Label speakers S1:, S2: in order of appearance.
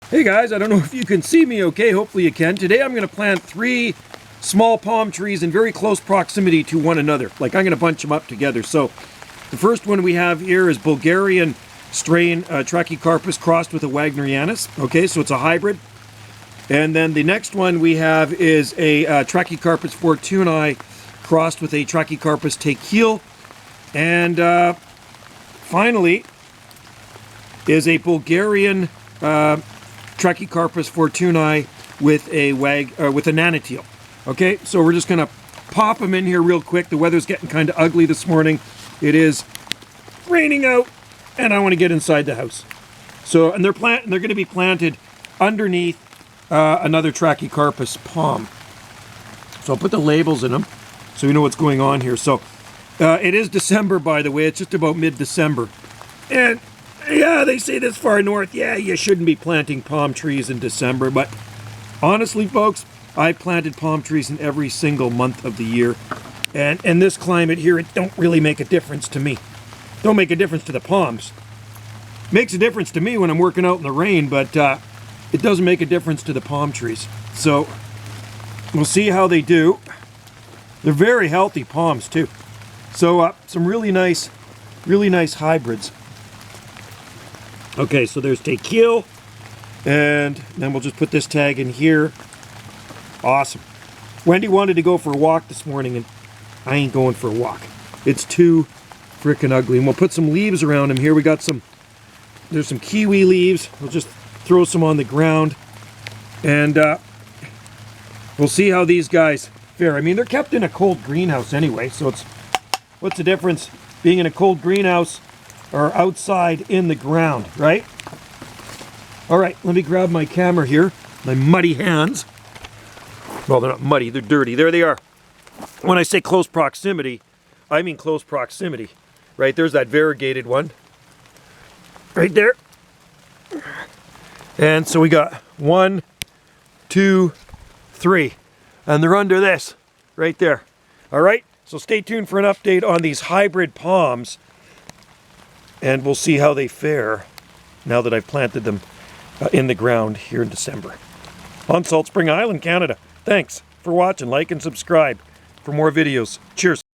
S1: Hey guys, I don't know if you can see me okay, hopefully you can. Today I'm going to plant 3 small palm trees in very close proximity to one another. Like I'm going to bunch them up together. So the first one we have here is Bulgarian strain Trachycarpus crossed with a Wagnerianus. Okay, so it's a hybrid. And then the next one we have is a Trachycarpus fortunei crossed with a Trachycarpus tachyle. And finally is a Bulgarian Trachycarpus fortunei with a nanotile. Okay, so we're just gonna pop them in here real quick. The weather's getting kind of ugly this morning. It is raining out, and I want to get inside the house. So, and they're going to be planted underneath another Trachycarpus palm. So I'll put the labels in them so you know what's going on here. So it is December, by the way. It's just about mid-December, and yeah, they say this far north, yeah, you shouldn't be planting palm trees in December, but honestly, folks, I planted palm trees in every single month of the year, and in this climate here, it don't really make a difference to me. Don't make a difference to the palms. Makes a difference to me when I'm working out in the rain, but it doesn't make a difference to the palm trees. So, we'll see how they do. They're very healthy palms, too. So, some really nice hybrids. Okay, so there's tachyle, and then we'll just put this tag in here. Awesome. Wendy wanted to go for a walk this morning, and I ain't going for a walk. It's too frickin' ugly. And we'll put some leaves around him here. We got there's some kiwi leaves. We'll just throw some on the ground, and we'll see how these guys fare. I mean, they're kept in a cold greenhouse anyway, so what's the difference being in a cold greenhouse or outside in the ground, right? All right, let me grab my camera here. My muddy hands. Well, they're not muddy, they're dirty. There they are. When I say close proximity, I mean close proximity. Right, there's that variegated one. Right there. And so we got 1, 2, 3. And they're under this, right there. All right, so stay tuned for an update on these hybrid palms. And we'll see how they fare now that I've planted them in the ground here in December. On Salt Spring Island, Canada. Thanks for watching. Like and subscribe for more videos. Cheers.